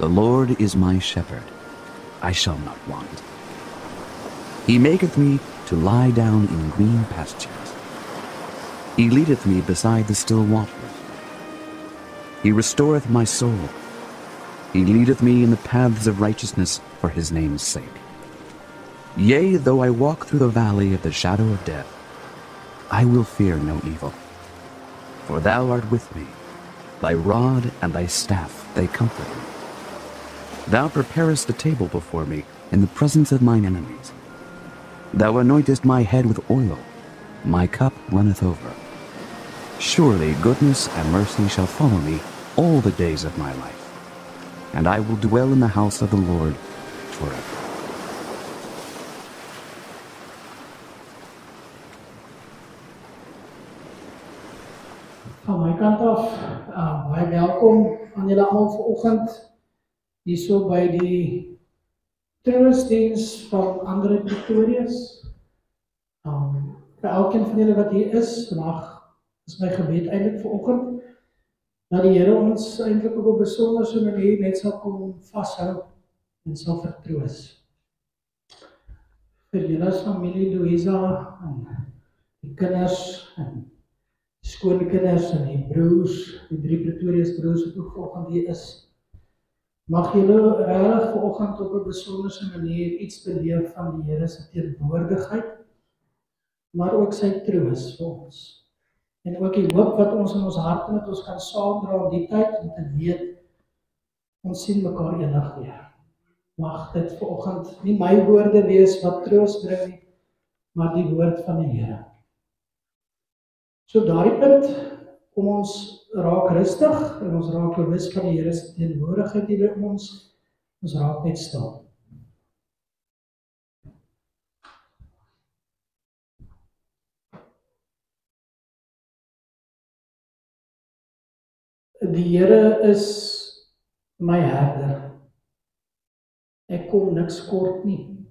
The Lord is my shepherd, I shall not want. He maketh me to lie down in green pastures. He leadeth me beside the still waters. He restoreth my soul. He leadeth me in the paths of righteousness for his name's sake. Yea, though I walk through the valley of the shadow of death, I will fear no evil. For thou art with me. Thy rod and thy staff, they comfort me. Thou preparest a table before me in the presence of mine enemies. Thou anointest my head with oil. My cup runneth over. Surely goodness and mercy shall follow me all the days of my life, and I will dwell in the house of the Lord forever. Van my kant af, baie welkom aan julle almal vanoggend hierso by die troostdiens van Andre Pretorius. Vir elkeen van julle wat hier is, vandag is my gebed eintlik vanoggend dat die Here ons eintlik op 'n besondere manier net sal kom vashou en sal vertroos. Vir julle as familie Louisa en die kinders en skoonkinders en die broers, die 3 Pretorius broers wat ook vanoggend hier is. Mag julle regtig vanoggend op 'n besondere manier iets beleef van die Here se teenwoordigheid, maar ook sy troos vir ons. En ook die hoop wat ons in ons harte met ons kan saamdra in die tyd om te weet, ons sien mekaar eendag weer. Mag dit vanoggend nie my woorde wees wat troos bring nie, maar die woord van die Here. So daardie punt, kom ons raak rustig en ons raak bewus van die Here se teenwoordigheid hier by ons raak net stil. Die Here is my herder. Ek kom niks kort nie.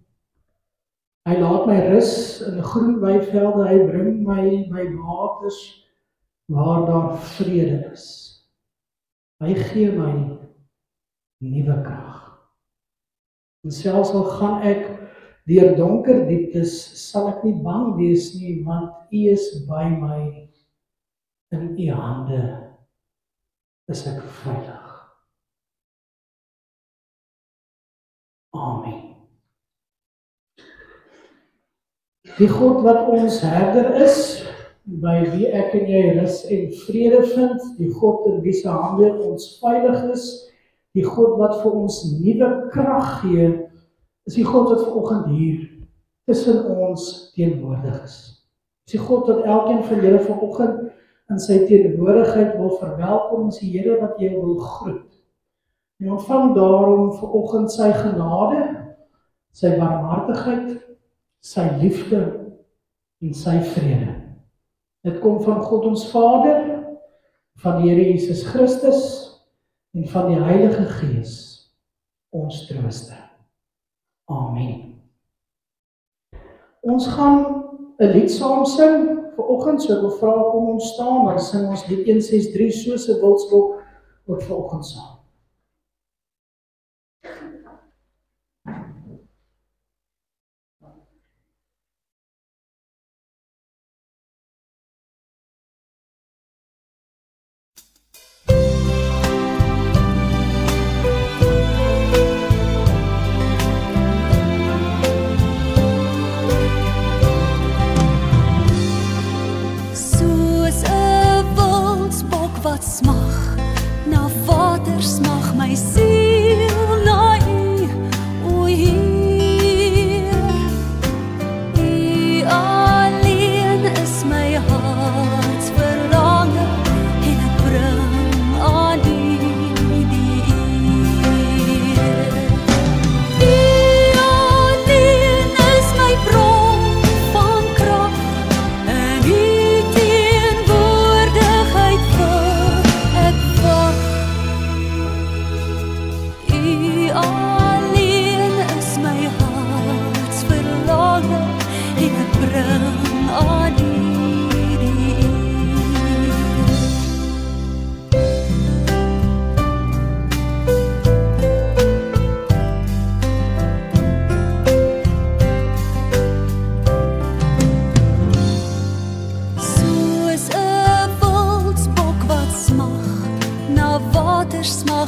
Hy laat my rus in groen weivelde, hy bring my by waters waar daar vrede is. Hy gee my nuwe krag. En selfs al gaan ek deur donker dieptes, sal ek nie bang wees nie, want U is by my. In U hande is ek veilig. Amen. Die God wat ons herder is, by wie ek en jy rus en vrede vind, die God in wie se hande ons veilig is, die God wat vir ons nuwe krag gee, is die God wat vanoggend hier tussen ons teenwoordig is. Is die God wat elkeen van julle vanoggend in sy teenwoordigheid wil verwelkom, is die Here wat jy wil groet. En ontvang daarom vanoggend sy genade, sy barmhartigheid, sy liefde en sy vrede. Dit kom van God ons Vader, van die Here Jesus Christus en van die Heilige Gees, ons trooster. Amen. Ons gaan 'n lied saam sing vanoggend, so ek wil vra kom ons staan, dan sing ons lied 163 soos 'n wildsbok ook vanoggend saam. Smag na waters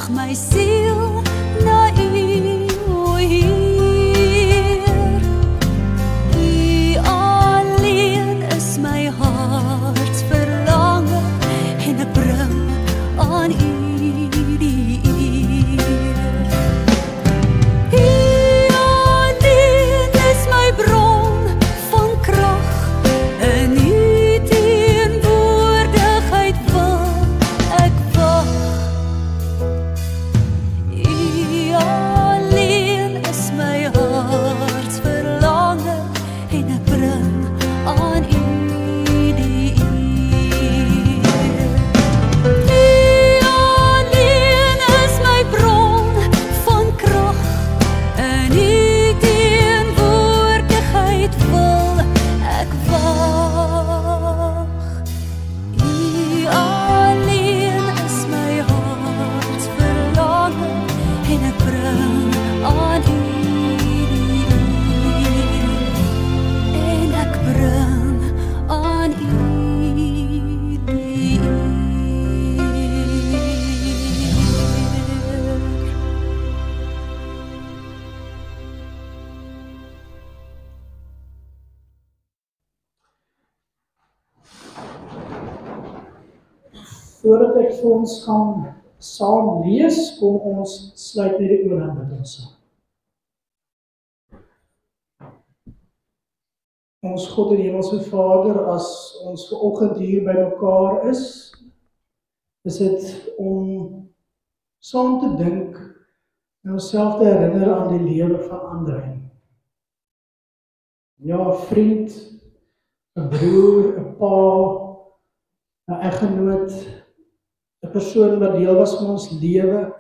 Buig my siel na U, o Heer. U alleen is my hart verlange en ek bring aan U die eer. U alleen is my bron van krag, in U teenwoordigheid wil ek wag. U alleen is my hart verlange en ek bring aan U die eer. U alleen is my bron van krag, in U teenwoordigheid wil ek wag. U alleen is my hart verlange en ek bring aan U die eer. En ek bring aan U die eer. Voordat ek vir ons gaan saam lees, kom ons sluit net die oë en bid ons saam. Ons God en Hemelse Vader, as ons vanoggend hier by mekaar is dit om saam te dink en onsself te herinner aan die lewe van André. Ja, 'n vriend, 'n broer, 'n pa, 'n eggenoot, 'n persoon wat deel was van ons lewe,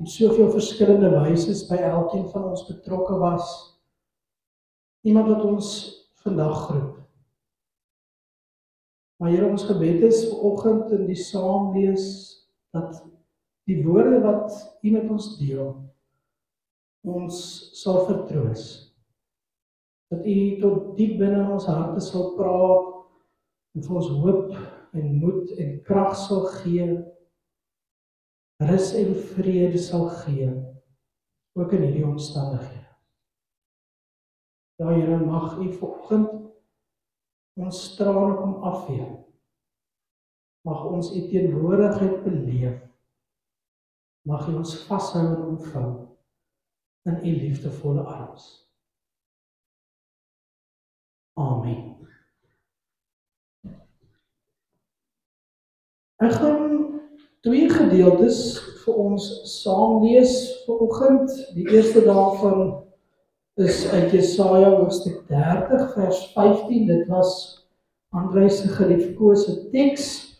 op soveel verskillende wyse by elkeen van ons betrokke was. Iemand wat ons vandag groet. Maar Here, ons gebed is vanoggend in die saamlees, dat die woorde wat U met ons deel, ons sal vertroos. Dat U tot diep binne in ons harte sal praat, en vir ons hoop en moed en krag sal gee, rus en vrede sal gee, ook in hierdie omstandighede. Ja, Here, mag U vanoggend ons trane kom afvee. Mag ons U teenwoordigheid beleef. Mag U ons vashou en omvou in U liefdevolle arms. Amen. Ek gaan 2 gedeeltes vir ons saam lees vanoggend. Die eerste daarvan is uit Jesaja hoofstuk 30 vers 15. Dit was André se geliefkose teks.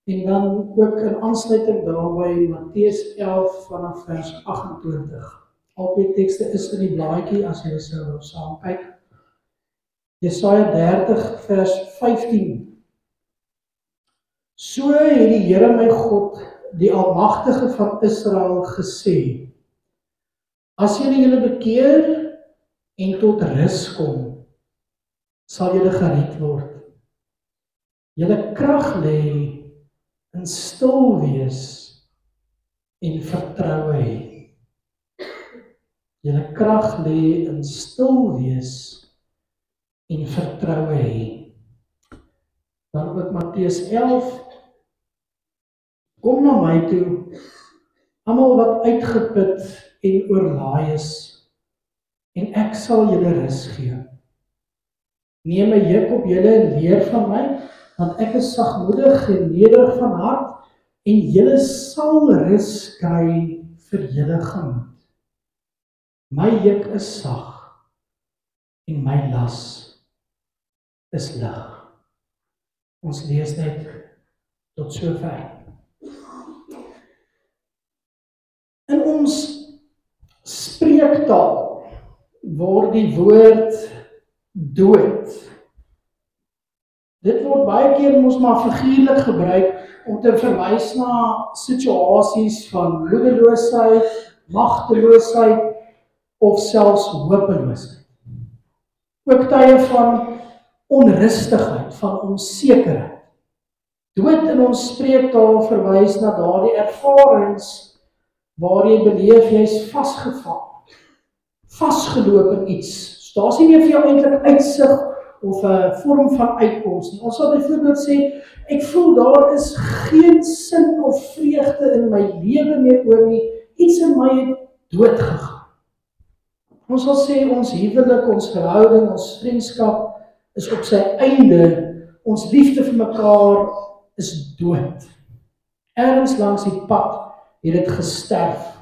En dan ook in aansluiting daarby Matteus 11 vanaf vers 28. Albei tekste is in die blaadjie as jy sou saam kyk. Jesaja 30 vers 15. So het die Here my God, die Almagtige van Israel, gesê: As julle bekeer en tot rus kom, sal julle gered word. Julle krag lê in stil wees en vertroue hê. Julle krag lê in stil wees en vertroue hê. Dan ook Matteus 11. Kom na my toe, almal wat uitgeput en oorlaai is, en ek sal julle rus gee. Neem my juk op julle en leer van my, want ek is sagmoedig en nederig van hart, en julle sal rus kry vir julle gemoed. My juk is sag, en my las is lig. Ons lees net tot sover. In ons spreektaal word die woord dood. Dit word baie keer mos maar figuurlik gebruik om te verwys na situasies van moedeloosheid, magteloosheid of selfs hopeloosheid. Ook tye van onrustigheid, van onsekerheid. Dood in ons spreektaal verwys na daardie ervarings waar jy beleef jy is vasgevang, vasgeloop in iets. So, daar is nie meer vir jou eintlik uitsig of 'n vorm van uitkoms nie. Ons sal byvoorbeeld sê, ek voel daar is geen sin of vreugde in my lewe meer oor nie, iets in my het dood gegaan. Ons sal sê, ons huwelik, ons verhouding, ons vriendskap is op sy einde, ons liefde vir mekaar is dood. Ergens langs die pad het dit gesterf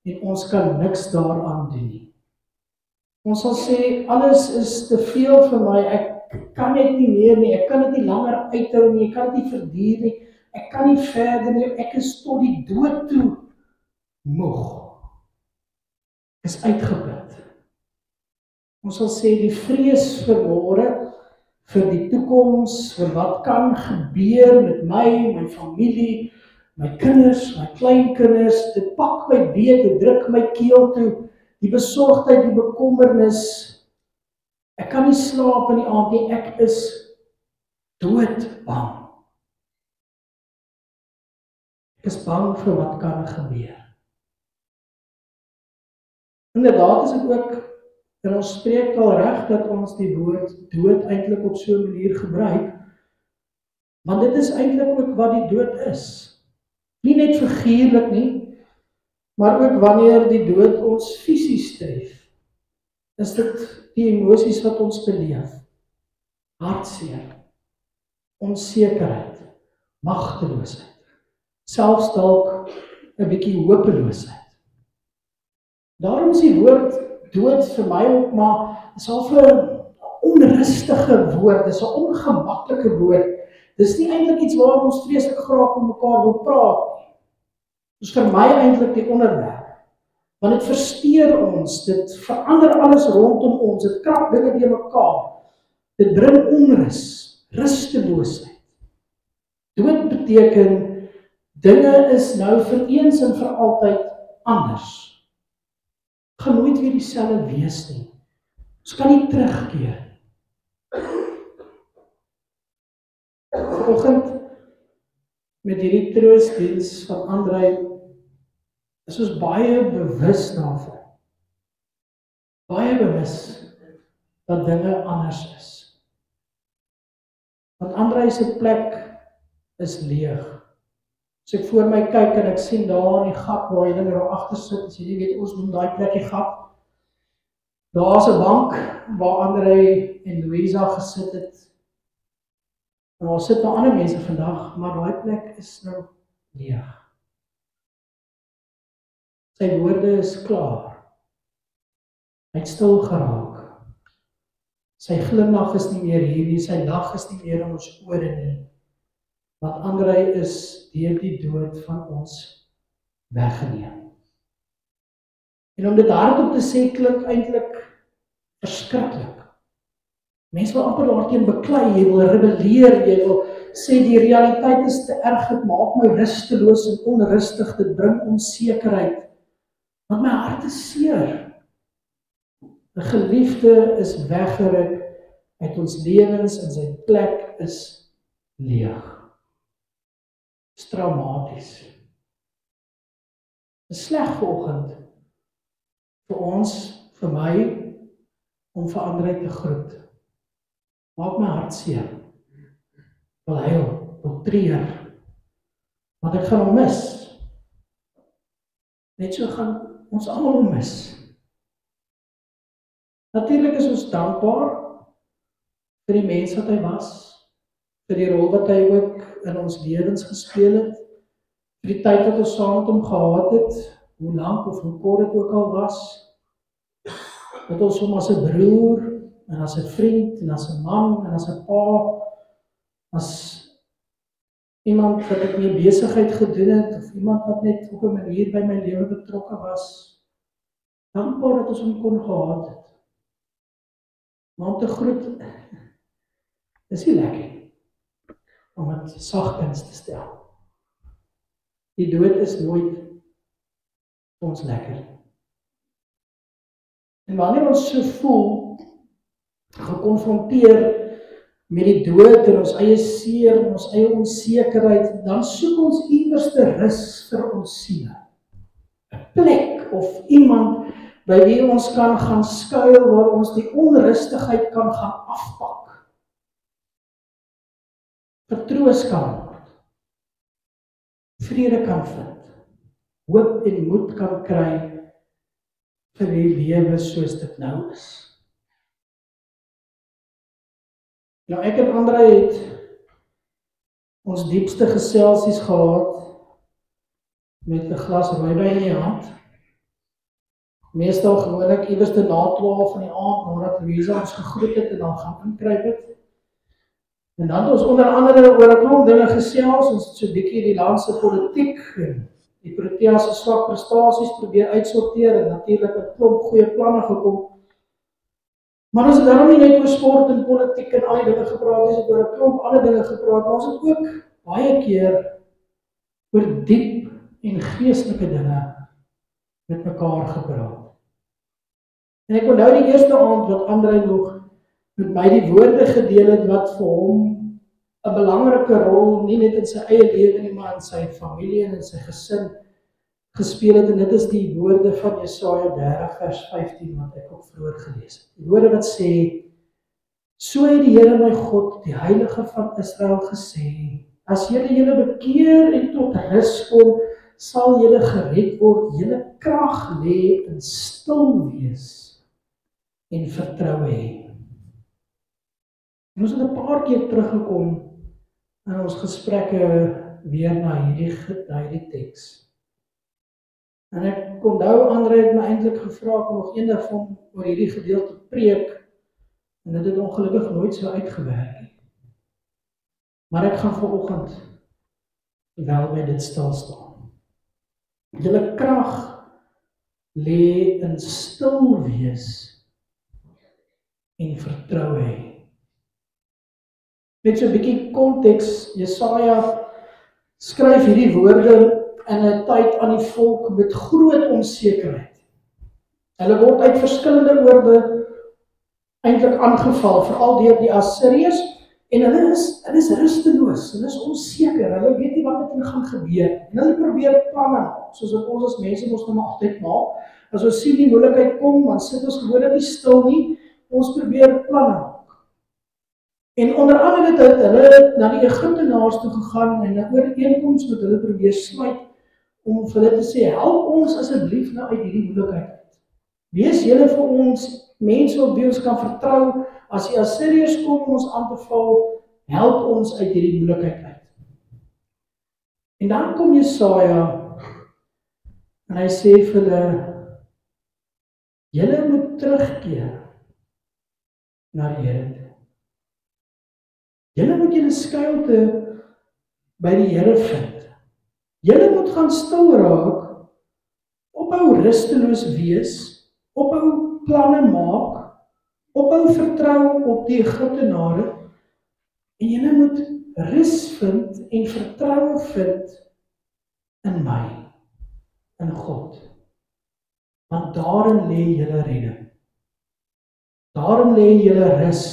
en ons kan niks daaraan doen nie. Ons sal sê, alles is te veel vir my, ek kan dit nie meer nie, ek kan dit nie langer uithou nie, ek kan dit nie verduur nie, ek kan nie verder nie, ek is tot die dood toe moeg. Is uitgeput. Ons sal sê, die vrees vir môre, vir die toekoms, vir wat kan gebeur met my familie, my kinders, my kleinkinders, dit pak my beet, dit druk my keel toe, die besorgdheid, die bekommernis, ek kan nie slaap in die aand nie, ek is doodbang. Ek is bang vir wat kan gebeur. Inderdaad is dit ook, en ons spreek al reg dat ons die woord dood eintlik op so 'n manier gebruik, want dit is eintlik ook wat die dood is. Nie net figuurlik nie, maar ook wanneer die dood ons fisies tref, is dit die emosies wat ons beleef. Hartseer, onsekerheid, magteloosheid, selfs dalk 'n bietjie hopeloosheid. Daarom is die woord dood vir my ook maar, is al vir 'n onrustige woord, is 'n ongemaklike woord. Dis nie eintlik iets waar ons vreeslik graag met mekaar wil praat nie. Dis vir my eintlik die onderwerp. Want dit versteur ons, dit verander alles rondom ons, dit krap dinge deur mekaar. Dit bring onrus, rusteloosheid. Dood beteken, dinge is nou vir eens en vir altyd anders. Gaan nooit weer dieselfde wees nie. Ons kan nie terugkeer. Vanoggend met hierdie troostdiens van Andrei is ons baie bewus daarvan. Baie bewus dat dinge anders is. Want Andrei se plek is leeg. As ek voor my kyk en ek sien daar in die gat waar hy daar agter sit, as jy nie weet, ons noem daai plek die gat. Daar's 'n bank waar Andrei en Louisa gesit het. En daar sit nou ander mense vandag, maar daai plek is nou leeg. Sy woorde is klaar. Hy het stil geraak. Sy glimlag is nie meer hier nie, sy lag is nie meer in ons ore nie. Want Andrei is deur die dood van ons weggeneem. En om dit hardop te sê, klink eintlik verskriklik. Mense wil amper daarteen beklei, jy wil rebelleer, jy wil sê die realiteit is te erg, dit maak my rusteloos en onrustig, dit bring onsekerheid. Want my hart is seer. 'n Geliefde is weggeruk uit ons lewens en sy plek is leeg. Dit is traumaties. Dit is sleg vanoggend vir ons, vir my, om vir Andrei te groet. Maak my hart seer. Wil huil, wil treur. Want ek gaan hom mis. Net so gaan ons almal hom mis. Natuurlik is ons dankbaar vir die mens wat hy was, vir die rol wat hy ook in ons lewens gespeel het, vir die tyd wat ons saam met hom gehad het, hoe lank of hoe kort dit ook al was, dat ons hom as 'n broer, en as 'n vriend, en as 'n man, en as 'n pa, as iemand wat ek mee besigheid gedoen het, of iemand wat net op 'n manier by my lewe betrokke was, dankbaar dat ons hom kon gehad het. Maar om te groet, is nie lekker, om het sagkens te stel. Die dood is nooit vir ons lekker. En wanneer ons so voel, gekonfronteer met die dood en ons eie seer en ons eie onsekerheid, dan soek ons iewers te rus vir ons siele. plek of iemand by wie ons kan gaan skuil, waar ons die onrustigheid kan gaan afpak. Vertroos kan word. Vrede kan vind. Hoop en moed kan kry vir die lewe soos dit nou is. Nou ek en André het ons diepste geselsies gehad met 'n glas rooibyn in die hand. Meestal gewoonlik iewers te na 12 in die aand, nadat Louisa ons gegroet het en dan gaan inkruip het. En dan het ons onder andere oor 'n klomp dinge gesels, ons het so bietjie die land se politiek en die Protea se swak prestasies probeer uitsorteer en natuurlik 'n klomp goeie planne gekom. Maar ons het daarom nie net oor sport en politiek en al die dinge gepraat, ons het oor 'n klomp ander dinge gepraat, maar ons het ook baie keer oor diep en geestelike dinge met mekaar gepraat. En ek onthou die eerste aand wat André nog met my die woorde gedeel het wat vir hom 'n belangrike rol, nie net in sy eie lewe nie, maar in sy familie en in sy gesin gespeel het, en dit is die woorde van Jesaja 30 vers 15 wat ek ook vroeër gelees het. Die woorde wat sê, so het die Here my God, die Heilige van Israel gesê, as julle bekeer en tot rus kom, sal julle gered word, julle krag lê in stil wees en vertroue hê. En ons het 'n paar keer teruggekom in ons gesprekke weer na hierdie teks. En ek onthou André het my eintlik gevra om nog eendag van oor hierdie gedeelte preek, en dit het ongelukkig nooit so uitgewerk nie. Maar ek gaan vanoggend wel by dit stil staan. Julle krag lê in stil wees en vertroue hê. Net so 'n bietjie konteks, Jesaja skryf hierdie woorde in 'n tyd aan die volk met groot onsekerheid. Hulle word uit verskillende oorde eintlik aangeval, veral deur die Assiriërs, en hulle is rusteloos, hulle is onseker, hulle weet nie wat met hulle gaan gebeur, en hulle probeer planne maak, soos wat ons as mense ons nou maar altyd maak. As ons sien die moeilikheid kom, dan sit ons gewoonlik nie stil nie, ons probeer planne maak. En onder andere het hulle na die Egiptenaars toe gegaan en 'n ooreenkoms met hulle probeer sluit, om vir hulle te sê, help ons asseblief nou uit hierdie moeilikheid uit. Wees julle vir ons mense op wie ons kan vertrou, as die Assiriërs kom om ons aan te val, help ons uit hierdie moeilikheid uit. En dan kom Jesaja, en hy sê vir hulle, julle moet terugkeer na die Here toe. Julle moet julle skuilte by die Here vind. Julle moet gaan stil raak, ophou rusteloos wees, ophou planne maak, ophou vertrou op die Egiptenare, en julle moet rus vind en vertroue vind in my, in God. Want daarin lê julle redding. Daarin lê julle rus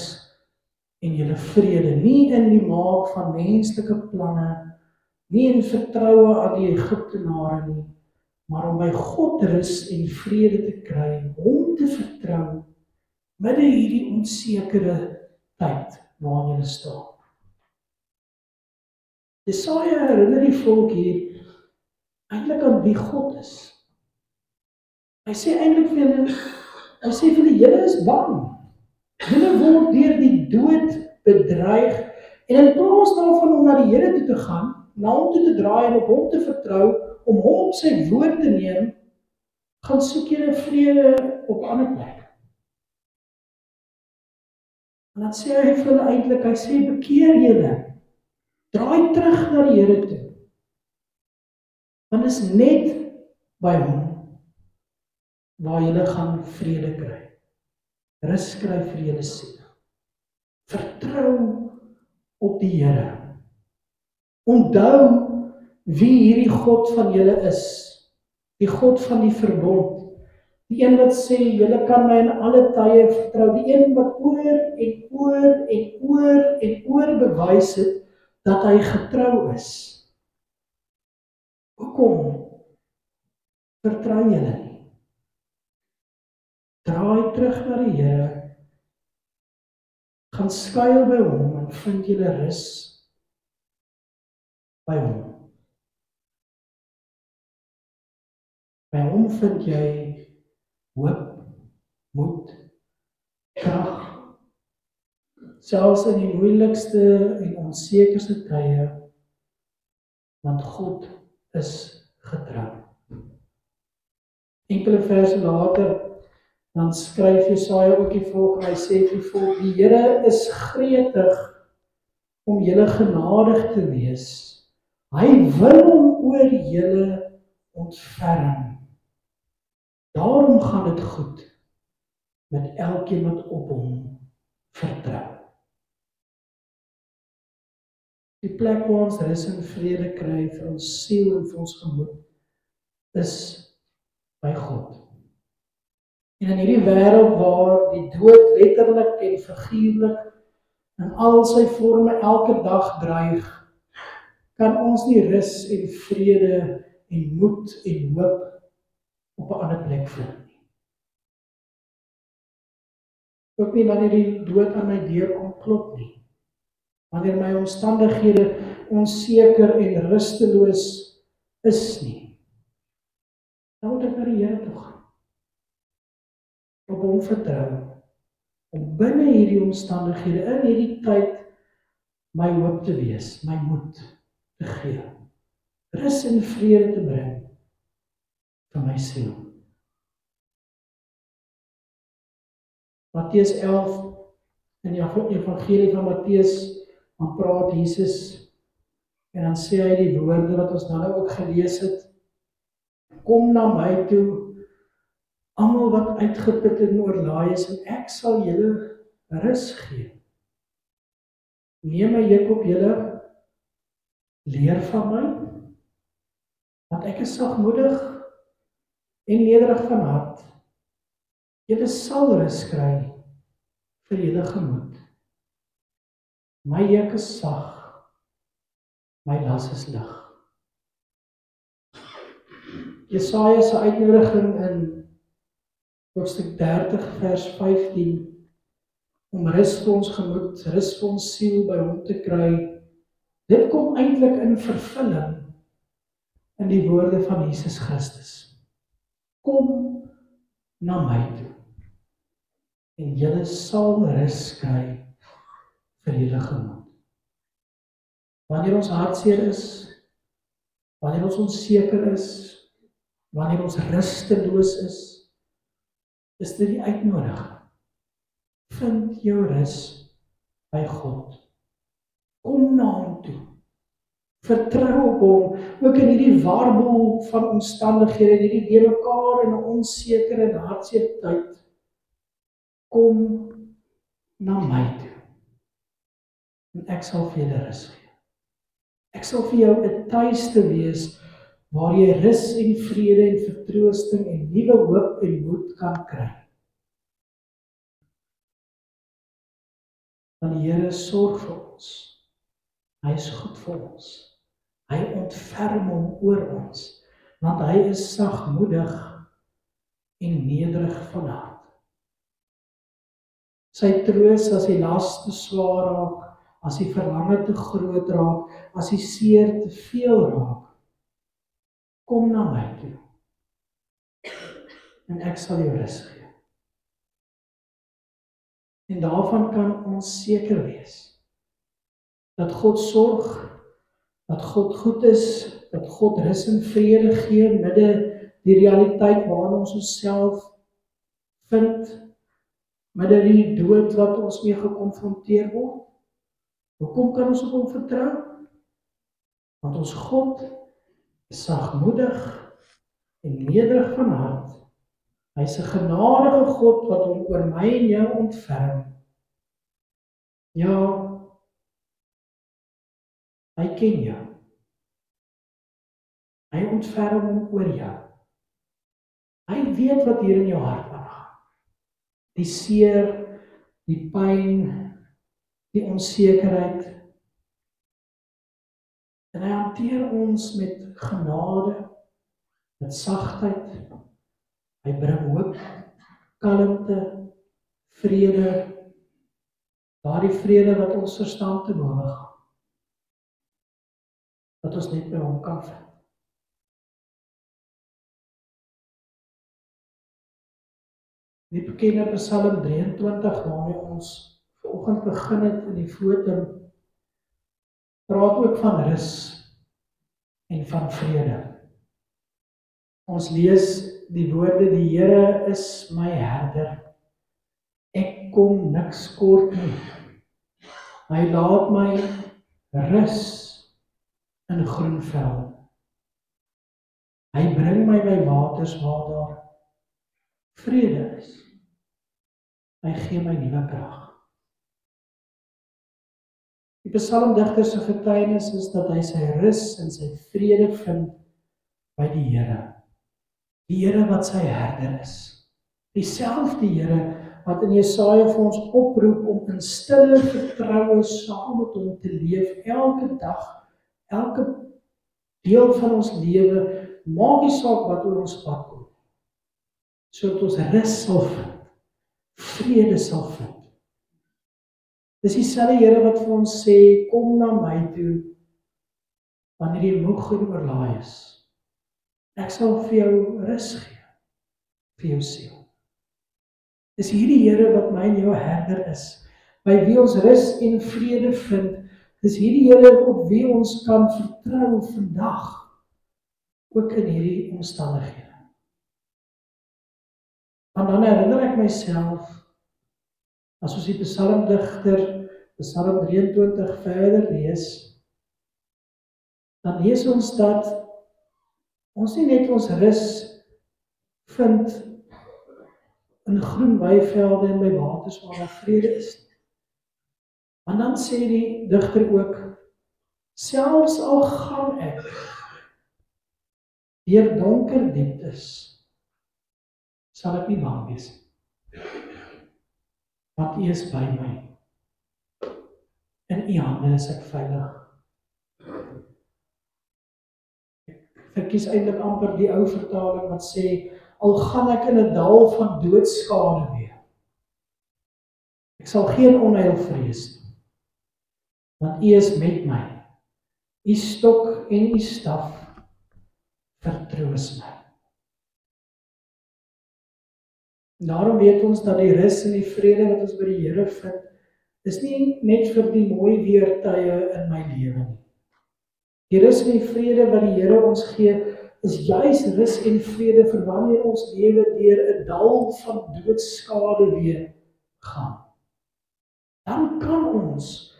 en julle vrede, nie in die maak van menslike planne, nie in vertroue aan die Egiptenare nie, maar om by God rus en vrede te kry, hom te vertrou, midde hierdie onsekere tyd waarin julle staan. Jesaja herinner die volk hier eintlik aan wie God is. Hy sê eintlik vir hulle, julle is bang. Julle word deur die dood bedreig, en in plaas daarvan om na die Here toe te gaan, na hom toe te draai en op hom te vertrou, om hom op sy woord te neem, gaan soek julle vrede op 'n ander plek. En dan sê hy vir hulle eintlik, hy sê, bekeer julle, draai terug na die Here toe, want is net by hom waar julle gaan vrede kry, rus kry vir julle siel. Vertrou op die Here. Onthou wie hierdie God van julle is, die God van die verbond, die een wat sê, julle kan my in alle tye vertrou, die een wat oor bewys het, dat hy getrou is. Hoekom? vertrou julle nie. Draai terug na die Here, gaan skuil by hom en vind julle rus by hom. By hom vind jy hoop, moed, krag, selfs in die moeilikste en onsekerste tye, want God is getrou. Enkele verse later, dan skryf Jesaja ook die volgende, hy sê vir die volk, die Here is gretig om julle genadig te wees. Hy wil hom oor julle ontferm. Daarom gaan dit goed met elkeen wat op hom vertrou. Die plek waar ons rus en vrede kry vir ons siel en vir ons gemoed, is by God. En in hierdie wêreld waar die dood letterlik en figuurlik in al sy forme elke dag dreig, kan ons nie rus en vrede en moed en hoop op 'n ander plek vind nie. Ook nie wanneer die dood aan my deur kom klop nie. Wanneer my omstandighede onseker en rusteloos is nie. Dan moet ek na die Here toe gaan. Op hom vertrou. Om binne hierdie omstandighede, in hierdie tyd, my hoop te wees, my moed te gee. Rus en vrede te bring vir my siel. Matteus 11, in die evangelie van Matteus, dan praat Jesus, en dan sê hy die woorde wat ons nou ook gelees het, kom na my toe, almal wat uitgeput en oorlaai is, en ek sal julle rus gee. Neem my juk op julle, leer van my, want ek is sagmoedig en nederig van hart. Julle sal rus kry vir julle gemoed. My juk is sag, my las is lig. Jesaja se uitnodiging in hoofstuk 30 vers 15 om rus vir ons gemoed, rus vir ons siel by hom te kry, dit kom eintlik in vervulling in die woorde van Jesus Christus. Kom na my toe en julle sal rus kry vir julle gemoed. Wanneer ons hartseer is, wanneer ons onseker is, wanneer ons rusteloos is dit die uitnodiging. Vind jou rus by God. Kom na hom toe. Vertrou op hom, ook in hierdie warboel van omstandighede, hierdie de mekaar in 'n onsekere en hartseer tyd. Kom na my toe. En ek sal vir julle rus gee. Ek sal vir jou 'n tuiste wees waar jy rus en vrede en vertroosting en nuwe hoop en moed kan kry. Want die Here sorg vir ons. Hy is goed vir ons. Hy ontferm hom oor ons, want hy is sagmoedig en nederig van hart. Sy troos as die las te swaar raak, as die verlange te groot raak, as die seer te veel raak, kom na my toe, en ek sal jou rus gee. En daarvan kan ons seker wees, dat God sorg, dat God goed is, dat God rus en vrede gee, midde die realiteit waarin ons onsself vind, midde die dood wat ons mee gekonfronteer word. Hoekom kan ons op hom vertrou? Want ons God is sagmoedig en nederig van hart. Hy is 'n genadige God wat hom oor my en jou ontferm. Ja, hy ken jou. Hy ontferm hom oor jou. Hy weet wat hier in jou hart aangaan. Die seer, die pyn, die onsekerheid. En hy hanteer ons met genade met sagtheid. Hy bring hoop, kalmte, vrede, daardie vrede wat ons verstand te bowe gaan, wat ons net by hom kan vind. Die bekende Psalm 23 waarmee ons vanoggend begin het in die voortding, praat ook van rus en van vrede. Ons lees die woorde, die Here is my herder, ek kom niks kort nie. Hy laat my rus in groen velde. Hy bring my by waters waar daar vrede is. Hy gee my nuwe krag. Die psalmdigter se getuienis is dat hy sy rus en sy vrede vind by die Here. Die Here wat sy herder is. Dieselfde Here wat in Jesaja vir ons oproep om in stille vertroue saam met hom te leef, elke dag, elke deel van ons lewe, maak nie saak wat oor ons pad kom, sodat ons rus sal vind, vrede sal vind. Dis dieselfde Here wat vir ons sê, kom na my toe, wanneer jy moeg en oorlaai is. Ek sal vir jou rus gee, vir jou siel. Dis hierdie Here wat my en jou herder is, by wie ons rus en vrede vind. Dis hierdie Here op wie ons kan vertrou vandag, ook in hierdie omstandighede. En dan herinner ek myself, as ons die psalmdigter, Psalm 23 verder lees, dan lees ons dat ons nie net ons rus vind in groen weivelde en by waters waar daar vrede is. Maar dan sê die digter ook, selfs al gaan ek deur donker dieptes, sal ek nie bang wees, want U is by my. In U hande is ek veilig. Ek verkies eintlik amper die ou vertaling wat sê, al gaan ek in 'n dal van doodskade weer, ek sal geen onheil vrees nie, want U is met my. U stok en U staf vertroos my. Daarom weet ons dat die rus en die vrede wat ons by die Here vind, is nie net vir die mooi weertye in my lewe nie. Die rus en die vrede wat die Here ons gee, is juis rus en vrede vir wanneer ons lewe deur 'n dal van doodskade weer gaan. Dan kan ons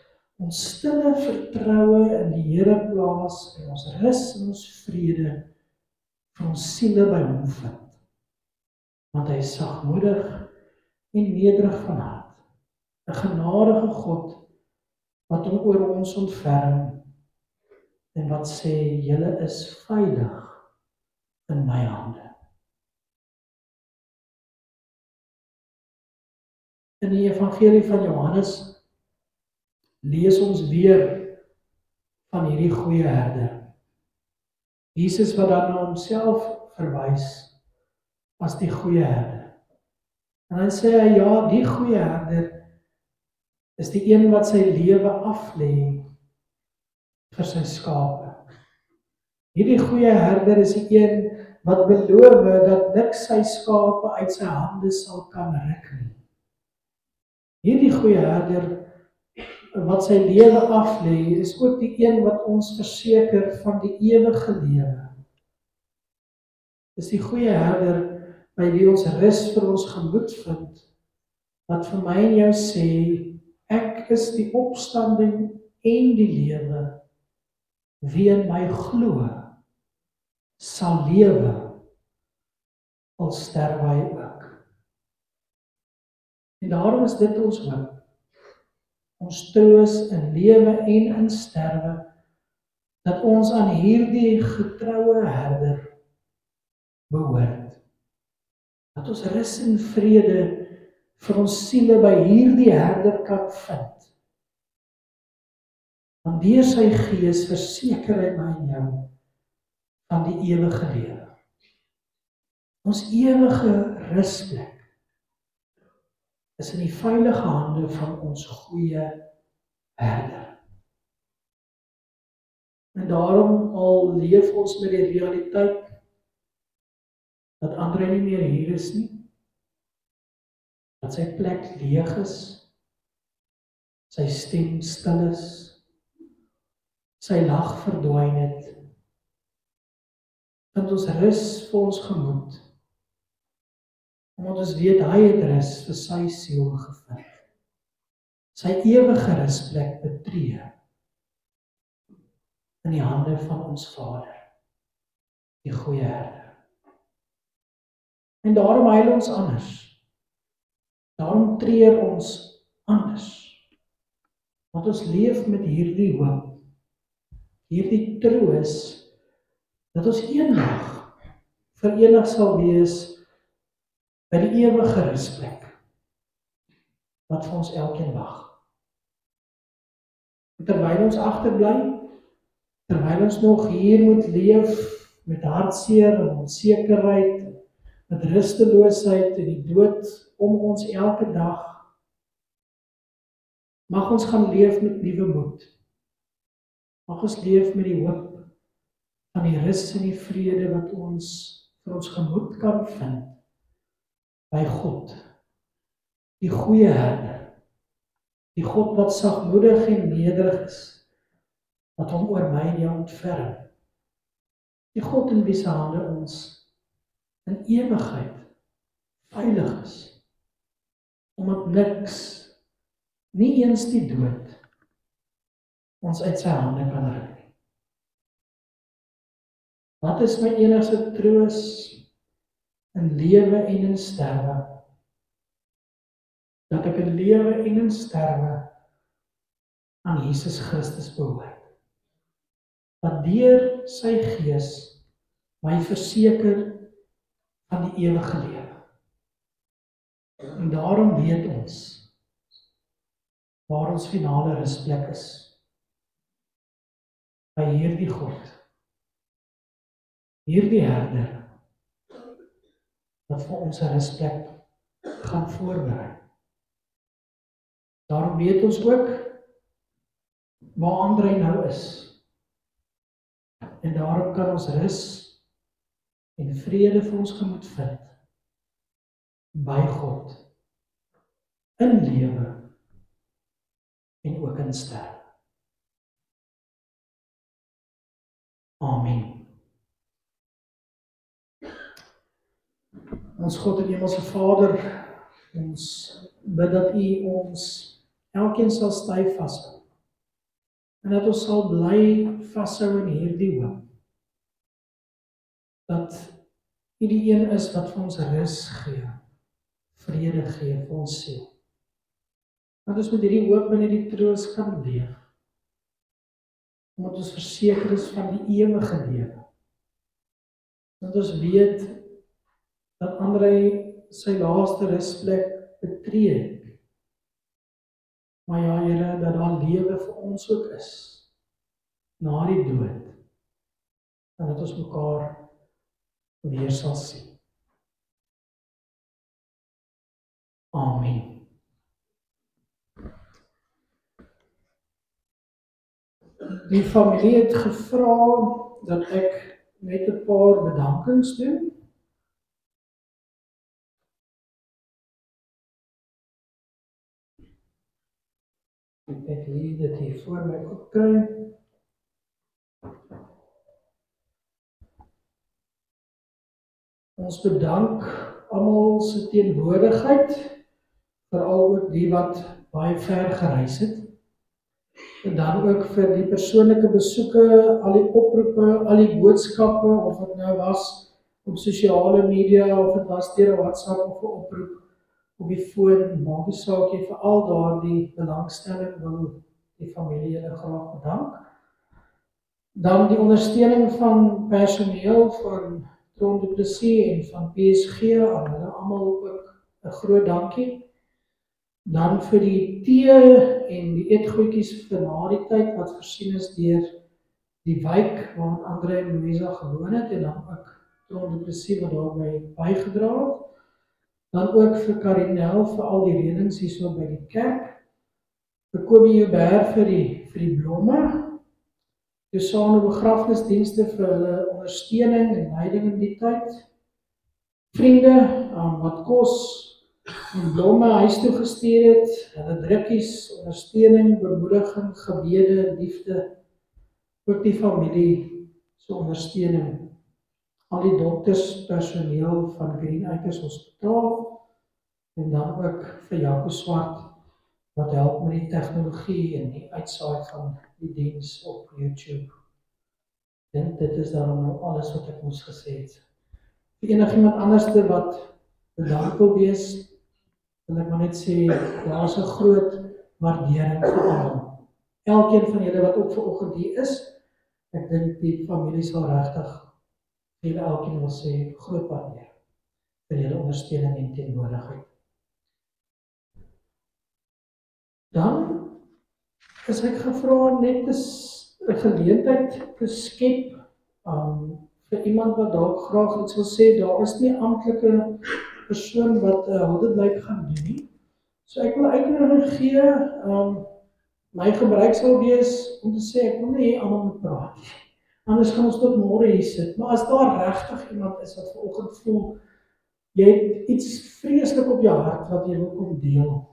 stille vertroue in die Here plaas en ons rus en ons vrede vir ons siele by hom vind. Want hy is sagmoedig en nederig van hart, 'n genadige God wat hom oor ons ontferm en wat sê, julle is veilig in my hande. In die evangelie van Johannes lees ons weer van hierdie goeie herder. Jesus wat dan na homself verwys as die goeie herder. En dan sê hy, ja, die goeie herder is die een wat sy lewe aflê vir sy skape. Hierdie goeie herder is die een wat beloof dat niks sy skape uit sy hande sal kan ruk nie. Hierdie goeie herder wat sy lewe aflê, is ook die een wat ons verseker van die ewige lewe. Dis die goeie herder by wie ons rus vir ons gemoed vind, wat vir my en jou sê, ek is die opstanding en die lewe, wie in my glo, sal lewe, al sterwe hy ook. En daarom is dit ons hoop, ons troos in lewe en in sterwe, dat ons aan hierdie getroue herder behoort. Dat ons rus en vrede vir ons siele by hierdie herder kan vind. Want deur sy gees verseker hy my en jou van die ewige lewe. Ons ewige rusplek is in die veilige hande van ons goeie herder. En daarom al leef ons met die realiteit dat André nie meer hier is nie, dat sy plek leeg is, sy stem stil is, sy lag verdwyn het, vind ons rus vir ons gemoed, omdat ons weet hy het rus vir sy siel gevind, sy ewige rusplek betree in die hande van ons Vader, die goeie herder. En daarom huil ons anders, daarom treur ons anders, want ons leef met hierdie hoop, hierdie troos, dat ons eendag verenig sal wees by die ewige rusplek, wat vir ons elkeen wag. Terwyl ons agterbly, terwyl ons nog hier moet leef, met hartseer en onsekerheid, met rusteloosheid en die dood om ons elke dag, mag ons gaan leef met nuwe moed. Mag ons leef met die hoop van die rus en die vrede wat ons vir ons gemoed kan vind by God, die goeie herder, die God wat sagmoedig en nederig is, wat hom oor my en jou ontferm, die God in wie se hande ons in ewigheid veilig is, omdat niks, nie eens die dood, ons uit sy hande kan ruk. Wat is my enigste troos in lewe en in sterwe? Dat ek in lewe en in sterwe aan Jesus Christus behoort. Wat deur sy Gees my verseker van die ewige lewe. En daarom weet ons waar ons finale rusplek is. By hierdie God, hierdie herder, wat vir ons 'n rusplek gaan voorberei. Daarom weet ons ook waar André nou is. En daarom kan ons rus en vrede vir ons gemoed vind by God, in lewe en ook in sterwe. Amen. Ons God en Hemelse Vader, ons bid dat U ons elkeen sal styf vashou, en dat ons sal bly vashou in hierdie hoop, dat U die een is wat vir ons rus gee, vrede gee vir ons siel. Dat ons met hierdie hoop en hierdie troos kan leef, omdat ons verseker is van die ewige lewe. Dat ons weet dat André sy laaste rusplek betree het. Maar ja, Here, dat daar lewe vir ons ook is, na die dood, en dat ons mekaar weer sal sien. Amen. Die familie het gevra dat ek net 'n paar bedankings doen. Ek hier dit hier voor my opkry. Ons bedank almal se teenwoordigheid, veral ook die wat baie ver gereis het. En dan ook vir die persoonlike besoeke, al die oproepe, al die boodskappe, of dit nou was op sosiale media, of dit was deur 'n WhatsApp of 'n oproep op die foon, maak die saak jy vir al daardie belangstelling wil die familie julle graag bedank. Dan die ondersteuning van personeel van Tron du Plessis en van PSG, aan hulle almal ook 'n groot dankie. Dan vir die tee en die eetgoedjies vir na die tyd wat voorsien is deur die wijk waar André en Louisa gewoon het, en dan ook Trondepressie wat daarby bygedra het. Dan ook vir Karinel vir al die redings hier so by die kerk. Vir Kobie Joubert vir die blomme. Jesano begrafnisdienste vir hulle ondersteuning en leiding in die tyd. Vriende wat kos en blomme huis toe gestuur het, hulle drukkies, ondersteuning, bemoediging, gebede, liefde, ook die familie se ondersteuning. Al die dokters, personeel van Green Acres Hospitaal en dan ook vir Jaco Swart wat help met die tegnologie en die uitsaai van die diens op YouTube. Dink dit is daarom nou alles wat ek moes gesê het. Vir enigiemand anderste wat bedank wil wees, wil ek maar net sê, daar is 'n groot waardering vir almal. Elkeen van julle wat ook vanoggend hier is, ek dink die familie sal regtig vir julle elkeen wil sê, groot waardering vir julle ondersteuning en teenwoordigheid. Dan is ek gevra net 'n geleentheid te skep vir iemand wat dalk graag iets wil sê, daar is nie amptelike persoon wat huldeblyk gaan doen nie. So ek wil uitnodiging gee, my gebruik sal wees om te sê, ek wil nie almal moet praat. Anders gaan ons tot môre hier sit. Maar as daar regtig iemand is wat vanoggend voel, jy het iets vreeslik op jou hart wat jy wil kom deel,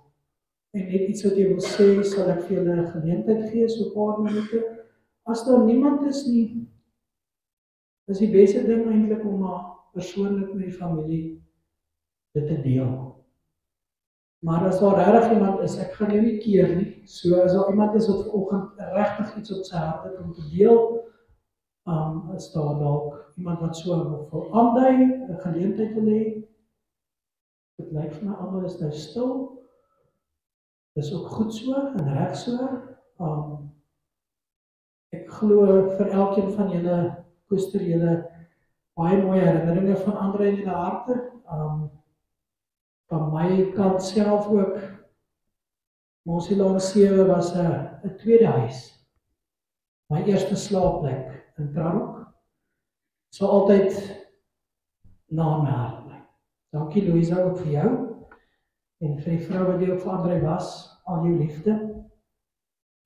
en net iets wat jy wil sê, sal ek vir julle 'n geleentheid gee, so 'n paar minute. As daar niemand is nie, is die beste ding eintlik om maar persoonlik met die familie dit te deel. Maar as daar regtig iemand is, ek gaan jou nie keer nie, so as daar iemand is wat vanoggend regtig iets op sy hart het om te deel, is daar dalk iemand wat so wil aandui, 'n geleentheid wil hê. Dit lyk vir my almal is nou stil. Dis ook goed so en reg so. Ek glo vir elkeen van julle koester julle baie mooi herinneringe van ander in julle harte. Van my kant self ook, Mosselbaai 7 was 'n tweede huis. My eerste slaapplek in Krarok. Sal altyd na my hart bly. Dankie Louisa ook vir jou. En vir die vrou wat jy ook vir André was, al jou liefde.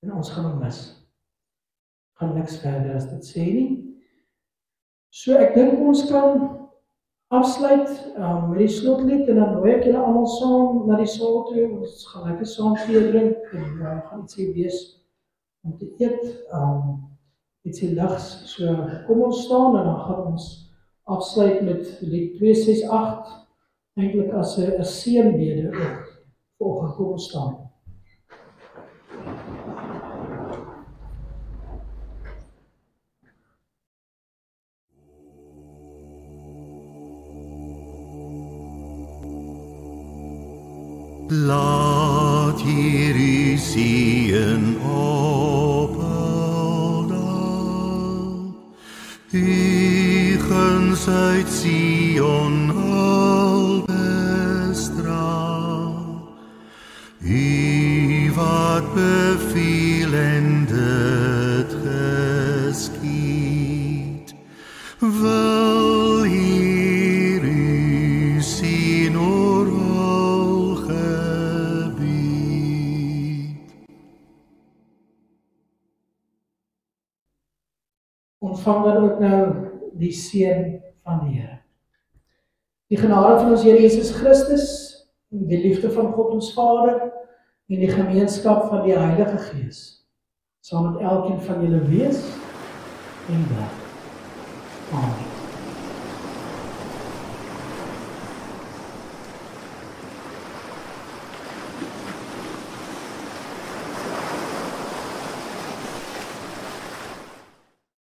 En ons gaan hom mis. Gaan niks verder as dit sê nie. So ek dink ons kan afsluit met die slotlied en dan nooi ek julle almal saam na die saal toe. Ons gaan lekker saam tee drink en gaan ietsie wees om te eet. Ietsie ligs. So kom ons staan en dan gaan ons afsluit met lied 268. Eintlik as 'n seënbede ook. Vanoggend kom ons staan. Laat hier die seën opdaal, die guns uit Sion al bestraal, u wat beveel en dit geskied, wil hier u sien oral gebied. Ontvang dan ook nou die seën van die Here. Die genade van ons Here Jesus Christus, die liefde van God ons Vader en die gemeenskap van die Heilige Gees sal met elkeen van julle wees en bly. Amen.